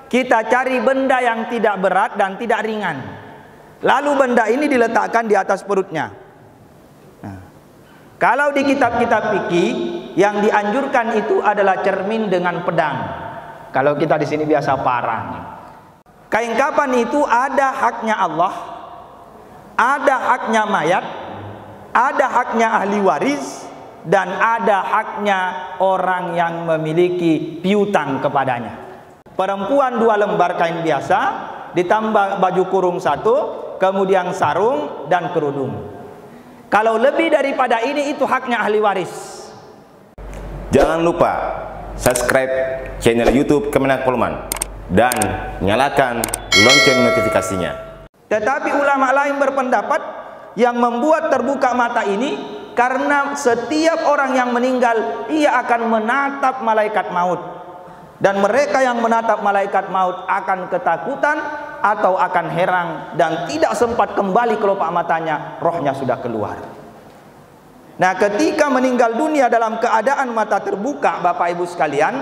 kita cari benda yang tidak berat dan tidak ringan. Lalu benda ini diletakkan di atas perutnya. Nah, kalau di kitab-kitab fikih yang dianjurkan itu adalah cermin dengan pedang. Kalau kita di sini biasa parang. Kain kafan itu ada haknya Allah, ada haknya mayat, ada haknya ahli waris, dan ada haknya orang yang memiliki piutang kepadanya. Perempuan 2 lembar kain biasa, ditambah baju kurung 1, kemudian sarung dan kerudung. Kalau lebih daripada ini, itu haknya ahli waris. Jangan lupa subscribe channel YouTube Kemenak Poluman dan nyalakan lonceng notifikasinya. Tetapi ulama lain berpendapat yang membuat terbuka mata ini karena setiap orang yang meninggal ia akan menatap malaikat maut. Dan mereka yang menatap malaikat maut akan ketakutan atau akan heran dan tidak sempat kembali kelopak matanya, rohnya sudah keluar. Nah, ketika meninggal dunia dalam keadaan mata terbuka, Bapak Ibu sekalian,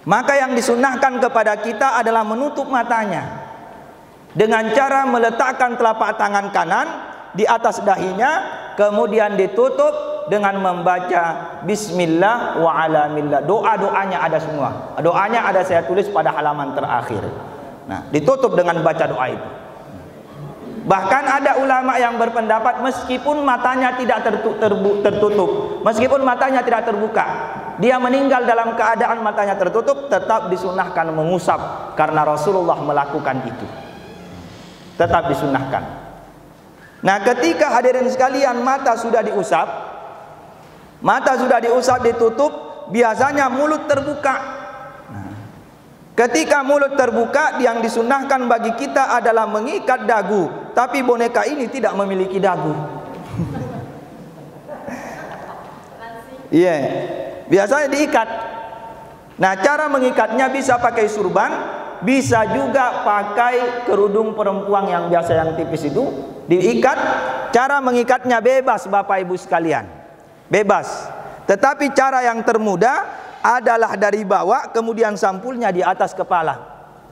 maka yang disunahkan kepada kita adalah menutup matanya dengan cara meletakkan telapak tangan kanan di atas dahinya, kemudian ditutup dengan membaca bismillah wa ala millah. Doa-doanya ada semua. Doanya ada, saya tulis pada halaman terakhir. Nah, ditutup dengan baca doa itu. Bahkan ada ulama yang berpendapat meskipun matanya tidak tertutup, meskipun matanya tidak terbuka, dia meninggal dalam keadaan matanya tertutup, tetap disunahkan mengusap karena Rasulullah melakukan itu. Tetap disunahkan. Nah, ketika hadirin sekalian mata sudah diusap, ditutup, biasanya mulut terbuka. Nah, ketika mulut terbuka, yang disunahkan bagi kita adalah mengikat dagu. Tapi boneka ini tidak memiliki dagu. Iya, biasanya diikat. Nah, cara mengikatnya bisa pakai surban, bisa juga pakai kerudung perempuan yang biasa yang tipis itu, diikat. Cara mengikatnya bebas Bapak Ibu sekalian, bebas. Tetapi cara yang termudah adalah dari bawah, kemudian sampulnya di atas kepala.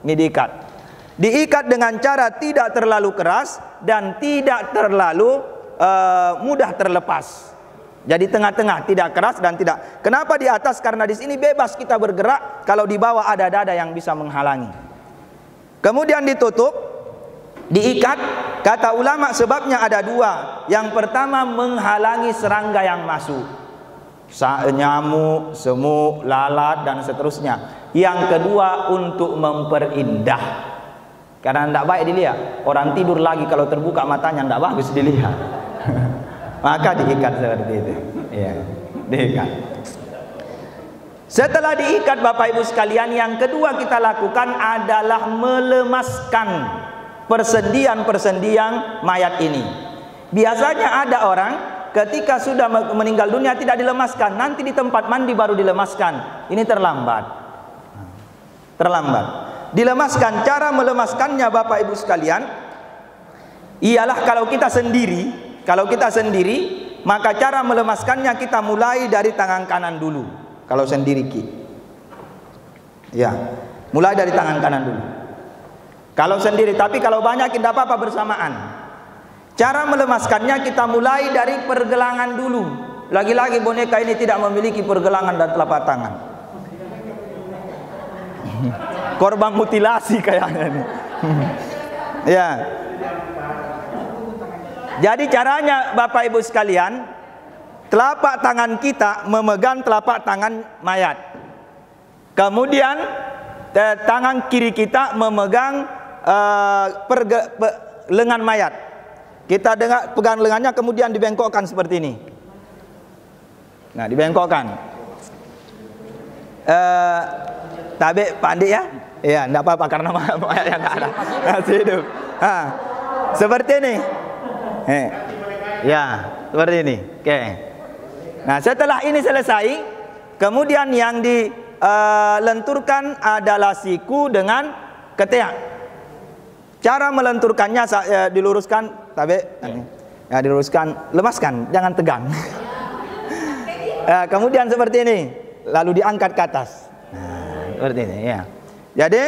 Ini diikat. Diikat dengan cara tidak terlalu keras dan tidak terlalu mudah terlepas. Jadi tengah-tengah, tidak keras dan tidak. Kenapa di atas? Karena di sini bebas kita bergerak. Kalau di bawah ada dada yang bisa menghalangi. Kemudian ditutup, diikat. Kata ulama sebabnya ada 2. Yang pertama, menghalangi serangga yang masuk, nyamuk, semut, lalat dan seterusnya. Yang kedua, untuk memperindah. Karena tidak baik dilihat. Orang tidur lagi kalau terbuka matanya tidak bagus dilihat. Maka diikat seperti itu. Ya, diikat. Setelah diikat Bapak Ibu sekalian, yang kedua kita lakukan adalah melemaskan persendian-persendian mayat ini. Biasanya ada orang ketika sudah meninggal dunia tidak dilemaskan, nanti di tempat mandi baru dilemaskan. Ini terlambat. Terlambat. Dilemaskan, cara melemaskannya Bapak Ibu sekalian ialah kalau kita sendiri, maka cara melemaskannya kita mulai dari tangan kanan dulu. Kalau sendiri ya, mulai dari tangan kanan dulu. Kalau sendiri, tapi kalau banyak tidak apa-apa bersamaan. Cara melemaskannya kita mulai dari pergelangan dulu. Lagi-lagi boneka ini tidak memiliki pergelangan dan telapak tangan. Korban mutilasi kayaknya nih. Ya. Jadi caranya Bapak Ibu sekalian, telapak tangan kita memegang telapak tangan mayat. Kemudian tangan kiri kita memegang lengan mayat. Kita pegang lengannya, kemudian dibengkokkan seperti ini. Nah, dibengkokkan. Tabe Pak Andi ya? Iya, enggak apa-apa karena mayatnya enggak ada. Masih hidup. Seperti ini. Ya, seperti ini. Oke. Nah, setelah ini selesai, kemudian yang dilenturkan adalah siku dengan ketiak. Cara melenturkannya diluruskan, tabe, ya diluruskan, lemaskan, jangan tegang. Kemudian seperti ini, lalu diangkat ke atas. Nah, seperti ini, ya. Jadi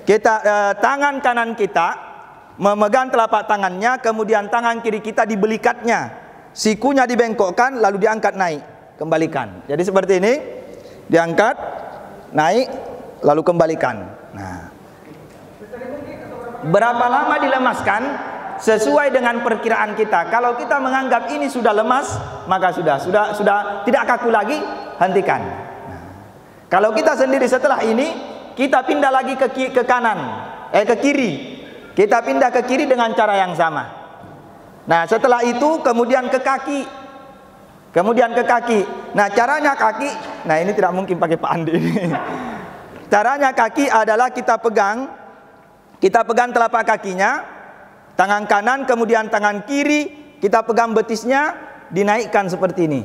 kita tangan kanan kita memegang telapak tangannya, kemudian tangan kiri kita dibelикatnya, sikunya dibengkokkan, lalu diangkat naik, kembalikan. Jadi seperti ini, diangkat, naik, lalu kembalikan. Nah, berapa lama dilemaskan? Sesuai dengan perkiraan kita. Kalau kita menganggap ini sudah lemas, maka sudah tidak kaku lagi, hentikan. Nah, kalau kita sendiri setelah ini, kita pindah lagi ke kanan, ke kiri. Kita pindah ke kiri dengan cara yang sama. Nah, setelah itu kemudian ke kaki. Kemudian ke kaki. Nah, caranya kaki, nah ini tidak mungkin pakai Pak Andi ini. Caranya kaki adalah kita pegang telapak kakinya, tangan kanan, kemudian tangan kiri, kita pegang betisnya, dinaikkan seperti ini.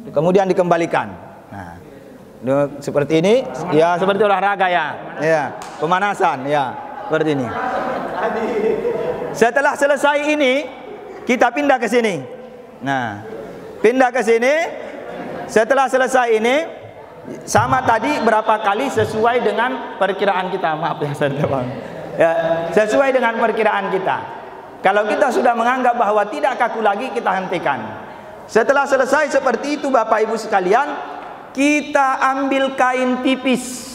Kemudian dikembalikan. Nah, seperti ini, ya seperti olahraga ya, pemanasan ya, seperti ini. Setelah selesai ini, kita pindah ke sini. Nah, pindah ke sini. Setelah selesai ini, sama tadi berapa kali sesuai dengan perkiraan kita. Maaf ya, ya, sesuai dengan perkiraan kita. Kalau kita sudah menganggap bahwa tidak kaku lagi, kita hentikan. Setelah selesai seperti itu Bapak Ibu sekalian, kita ambil kain tipis.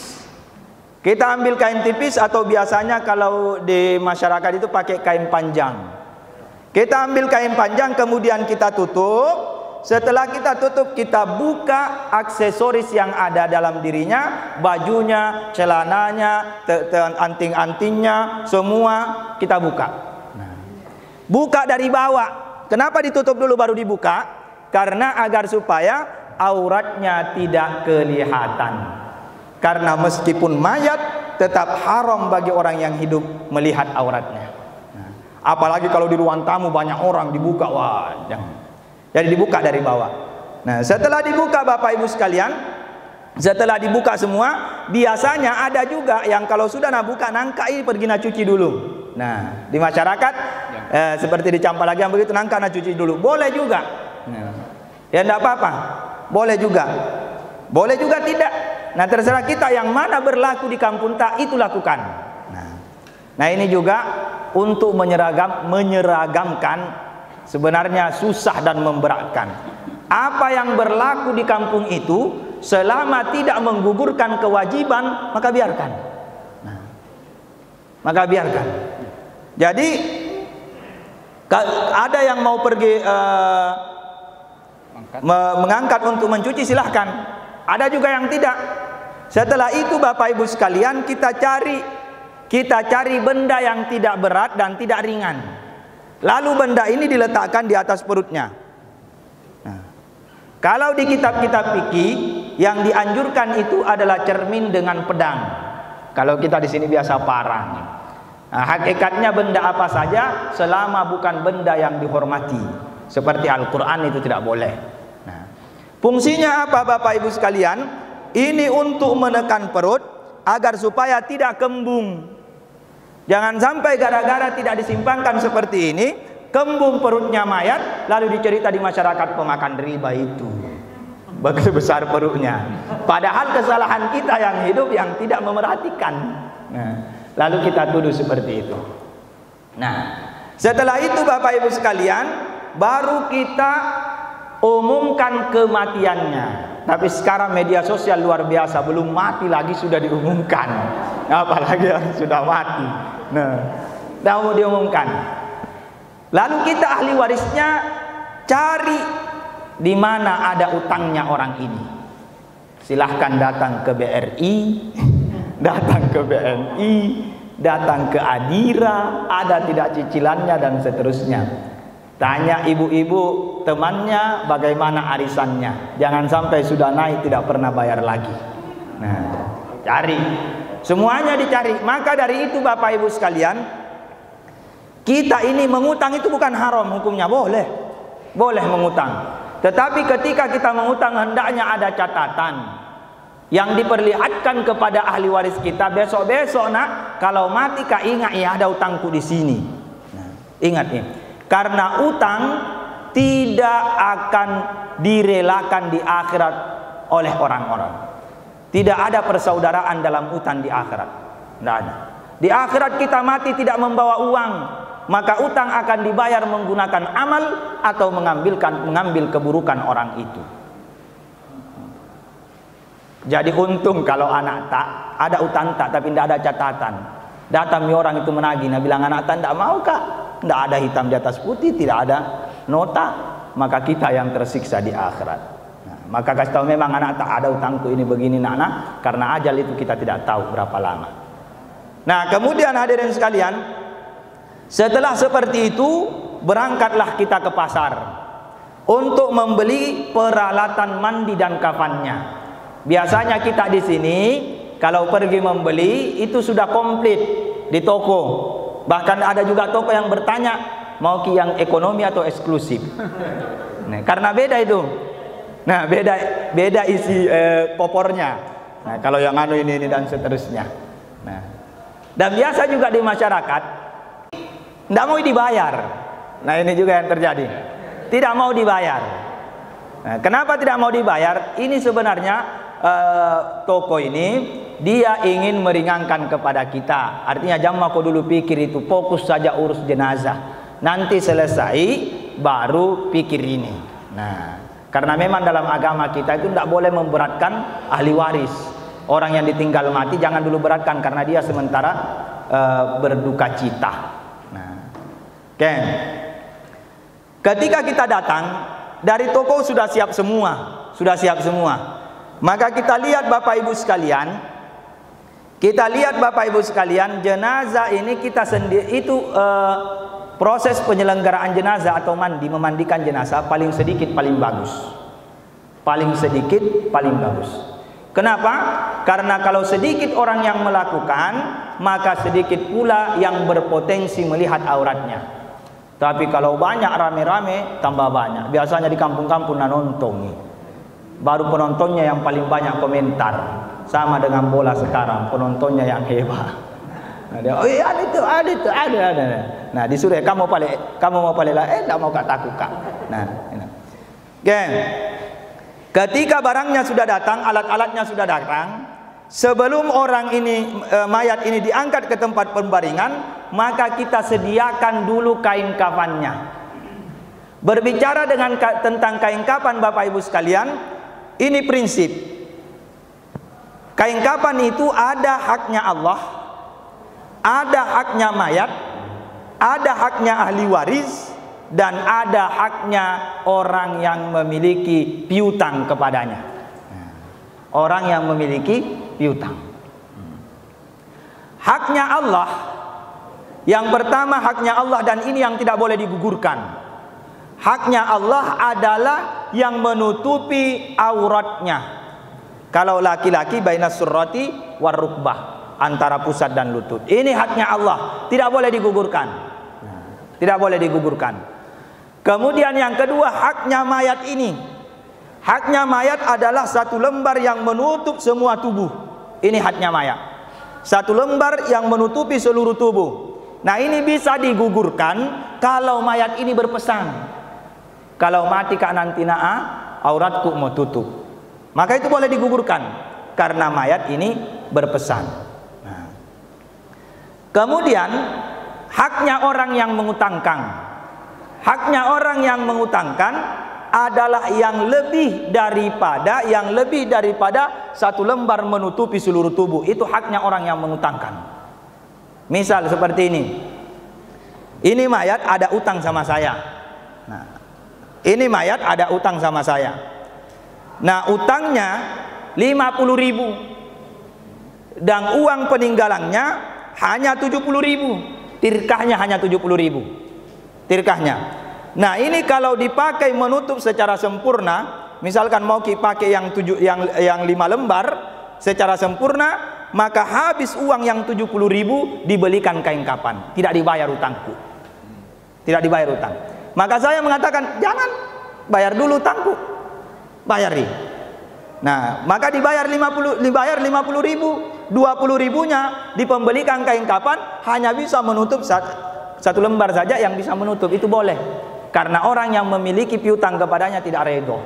Kita ambil kain tipis, atau biasanya kalau di masyarakat itu pakai kain panjang. Kita ambil kain panjang, kemudian kita tutup. Setelah kita tutup, kita buka aksesoris yang ada dalam dirinya, bajunya, celananya, anting-antingnya, semua kita buka. Nah, buka dari bawah. Kenapa ditutup dulu baru dibuka? Karena agar supaya auratnya tidak kelihatan. Karena meskipun mayat, tetap haram bagi orang yang hidup melihat auratnya. Nah, apalagi kalau di ruang tamu banyak orang, dibuka, wah jangan. Jadi dibuka dari bawah. Nah, setelah dibuka Bapak Ibu sekalian, setelah dibuka semua, biasanya ada juga yang kalau sudah buka nangkai pergi cuci dulu. Nah, di masyarakat seperti di Campalaga yang begitu, nangka cuci dulu. Boleh juga. Nah, ya enggak apa-apa. Boleh juga. Boleh juga tidak. Nah, terserah kita yang mana berlaku di kampung tak, itu lakukan. Nah, ini juga untuk menyeragamkan. Sebenarnya susah dan memberatkan. Apa yang berlaku di kampung itu, selama tidak menggugurkan kewajiban, maka biarkan. Nah, maka biarkan. Jadi ada yang mau pergi mengangkat untuk mencuci, silahkan. Ada juga yang tidak. Setelah itu Bapak Ibu sekalian, kita cari benda yang tidak berat dan tidak ringan. Lalu benda ini diletakkan di atas perutnya. Nah, kalau di kitab-kitab fikih yang dianjurkan itu adalah cermin dengan pedang. Kalau kita di sini biasa parang. Nah, hakikatnya benda apa saja selama bukan benda yang dihormati, seperti Al-Quran, itu tidak boleh. Nah, fungsinya apa Bapak Ibu sekalian? Ini untuk menekan perut agar supaya tidak kembung. Jangan sampai gara-gara tidak disimpangkan seperti ini, kembung perutnya mayat, lalu dicerita di masyarakat pemakan riba itu begitu besar perutnya. Padahal kesalahan kita yang hidup yang tidak memerhatikan. Nah, lalu kita tuduh seperti itu. Nah, setelah itu Bapak Ibu sekalian, baru kita umumkan kematiannya. Tapi sekarang media sosial luar biasa, belum mati lagi sudah diumumkan, apalagi yang sudah mati. Nah, mau diumumkan. Lalu kita ahli warisnya cari di mana ada utangnya orang ini. Silahkan datang ke BRI, datang ke BNI, datang ke Adira, ada tidak cicilannya dan seterusnya. Tanya ibu-ibu temannya bagaimana arisannya. Jangan sampai sudah naik tidak pernah bayar lagi. Nah, cari. Semuanya dicari. Maka dari itu Bapak Ibu sekalian, kita ini mengutang itu bukan haram hukumnya. Boleh. Boleh mengutang. Tetapi ketika kita mengutang hendaknya ada catatan yang diperlihatkan kepada ahli waris kita. Besok-besok nak, kalau mati kak ingat ya ada utangku di sini. Nah, ingat ini. Karena utang tidak akan direlakan di akhirat oleh orang-orang. Tidak ada persaudaraan dalam utang di akhirat. Tidak ada. Di akhirat kita mati tidak membawa uang, maka utang akan dibayar menggunakan amal atau mengambil keburukan orang itu. Jadi untung kalau anak tak ada utang tak, tapi tidak ada catatan. Datang orang itu menagih, nah bilang anak tak tidak mau kak, tidak ada hitam di atas putih, tidak ada nota, maka kita yang tersiksa di akhirat. Maka kasih tahu memang anak tak ada utangku ini begini nak, karena ajal itu kita tidak tahu berapa lama. Nah kemudian hadirin sekalian, setelah seperti itu berangkatlah kita ke pasar untuk membeli peralatan mandi dan kafannya. Biasanya kita di sini kalau pergi membeli itu sudah komplit di toko. Bahkan ada juga toko yang bertanya mau yang ekonomi atau eksklusif. Nah, karena beda itu. Nah, beda isi popornya. Nah, kalau yang anu ini dan seterusnya. Nah, dan biasa juga di masyarakat tidak mau dibayar. Nah, ini juga yang terjadi. Tidak mau dibayar. Nah, kenapa tidak mau dibayar? Ini sebenarnya toko ini dia ingin meringankan kepada kita. Artinya jangan kau dulu pikir itu, fokus saja urus jenazah. Nanti selesai baru pikir ini. Nah, karena memang dalam agama kita itu tidak boleh memberatkan ahli waris. Orang yang ditinggal mati jangan dulu beratkan karena dia sementara berduka cita. Nah, oke. Ketika kita datang dari toko sudah siap semua, Maka kita lihat Bapak Ibu sekalian, jenazah ini kita sendiri itu proses penyelenggaraan jenazah atau memandikan jenazah paling sedikit paling bagus. Kenapa? Karena kalau sedikit orang yang melakukan, maka sedikit pula yang berpotensi melihat auratnya. Tapi kalau banyak rame-rame, tambah banyak. Biasanya di kampung-kampung nonton, baru penontonnya yang paling banyak komentar. Sama dengan bola sekarang, penontonnya yang hebat. Oh iya ada. Nah disuruh kamu mau paling lah, tidak mau kataku kak. Nah, okay. Ketika barangnya sudah datang, alat-alatnya sudah datang, sebelum orang ini mayat ini diangkat ke tempat pembaringan, maka kita sediakan dulu kain kafannya. Berbicara tentang kain kafan Bapak Ibu sekalian, ini prinsip. Kain kafan itu ada haknya Allah, ada haknya mayat, ada haknya ahli waris, dan ada haknya orang yang memiliki piutang kepadanya. Orang yang memiliki piutang. Haknya Allah, yang pertama haknya Allah, dan ini yang tidak boleh digugurkan. Haknya Allah adalah yang menutupi auratnya. Kalau laki-laki bainas surrati war rukbah, antara pusat dan lutut. Ini haknya Allah, tidak boleh digugurkan. Tidak boleh digugurkan. Kemudian yang kedua, haknya mayat ini. Haknya mayat adalah satu lembar yang menutup semua tubuh. Ini haknya mayat. Satu lembar yang menutupi seluruh tubuh. Nah, ini bisa digugurkan kalau mayat ini berpesan. Kalau mati kak nanti auratku mau tutup. Maka itu boleh digugurkan karena mayat ini berpesan. Nah. Kemudian haknya orang yang mengutangkan. Haknya orang yang mengutangkan adalah yang lebih daripada satu lembar menutupi seluruh tubuh. Itu haknya orang yang mengutangkan. Misal seperti ini. Ini mayat ada utang sama saya. Nah, ini mayat ada utang sama saya. Nah, utangnya 50.000 dan uang peninggalannya hanya 70.000. Tirkahnya hanya 70.000. Tirkahnya. Nah, ini kalau dipakai menutup secara sempurna, misalkan mau dipakai yang 5 lembar secara sempurna, maka habis uang yang 70.000 dibelikan kain kafan, tidak dibayar utangku. Tidak dibayar utang. Maka saya mengatakan, jangan bayar dulu utangku. Bayari. Nah, maka dibayar 50.000, 20.000-nya dipembelikan kain kafan, hanya bisa menutup satu lembar saja yang bisa menutup. Itu boleh. Karena orang yang memiliki piutang kepadanya tidak ridho.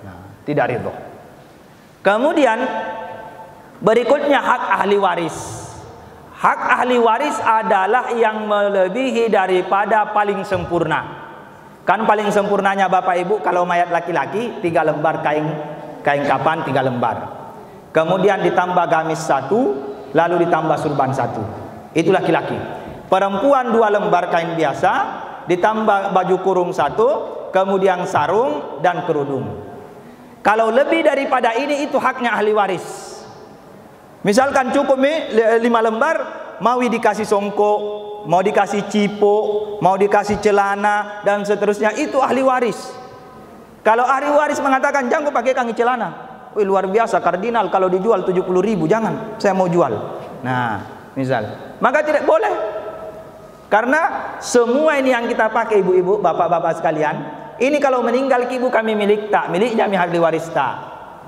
Nah, tidak ridho. Kemudian Berikutnya hak ahli waris. Hak ahli waris adalah yang melebihi daripada paling sempurna. Kan paling sempurnanya Bapak Ibu kalau mayat laki-laki 3 lembar kain kafan 3 lembar. Kemudian ditambah gamis 1, lalu ditambah surban 1. Itu laki-laki. Perempuan 2 lembar kain biasa, ditambah baju kurung 1, kemudian sarung dan kerudung. Kalau lebih daripada ini itu haknya ahli waris. Misalkan cukup 5 lembar, mau dikasih songkok, mau dikasih cipo, mau dikasih celana dan seterusnya, itu ahli waris. Kalau ahli waris mengatakan jangan pakai kangi celana, wih luar biasa kardinal, kalau dijual 70.000 jangan, saya mau jual. Nah, misal, maka tidak boleh. Karena semua ini yang kita pakai ibu-ibu, bapak-bapak sekalian, ini kalau meninggal ibu kami milik tak, milik jami ahli waris tak.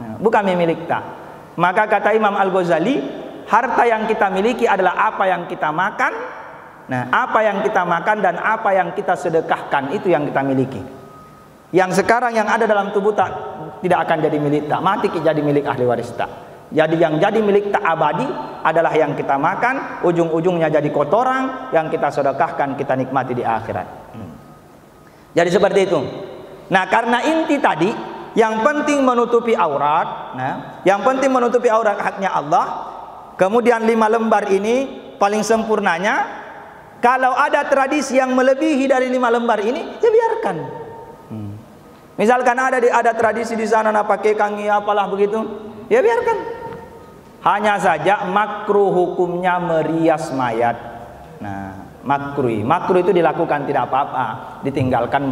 Nah, bukan milik tak. Maka kata Imam Al-Ghazali, harta yang kita miliki adalah apa yang kita makan. Nah, apa yang kita makan dan apa yang kita sedekahkan, itu yang kita miliki. Yang sekarang yang ada dalam tubuh tak, tidak akan jadi milik tak, mati jadi milik ahli waris tak. Jadi yang jadi milik tak abadi adalah yang kita makan, ujung-ujungnya jadi kotoran, yang kita sedekahkan, kita nikmati di akhirat. Jadi seperti itu. Nah, karena inti tadi, yang penting menutupi aurat. Nah, yang penting menutupi aurat haknya Allah. Kemudian 5 lembar ini paling sempurnanya. Kalau ada tradisi yang melebihi dari 5 lembar ini, ya biarkan. Misalkan ada tradisi di sana pakai kangi apalah begitu, ya biarkan. Hanya saja makruh hukumnya merias mayat. Nah, makruh itu dilakukan tidak apa-apa, ditinggalkan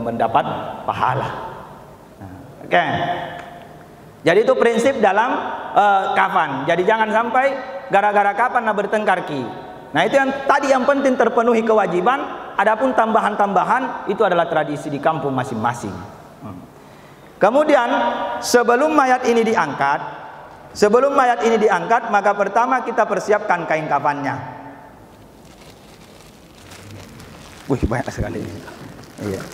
mendapat pahala. Oke. Jadi itu prinsip dalam kafan. Jadi jangan sampai gara-gara kafan bertengkar ki. Nah, itu yang tadi yang penting terpenuhi kewajiban. Adapun tambahan-tambahan itu adalah tradisi di kampung masing-masing. Kemudian sebelum mayat ini diangkat, maka pertama kita persiapkan kain kafannya. Wih, banyak sekali. Iya.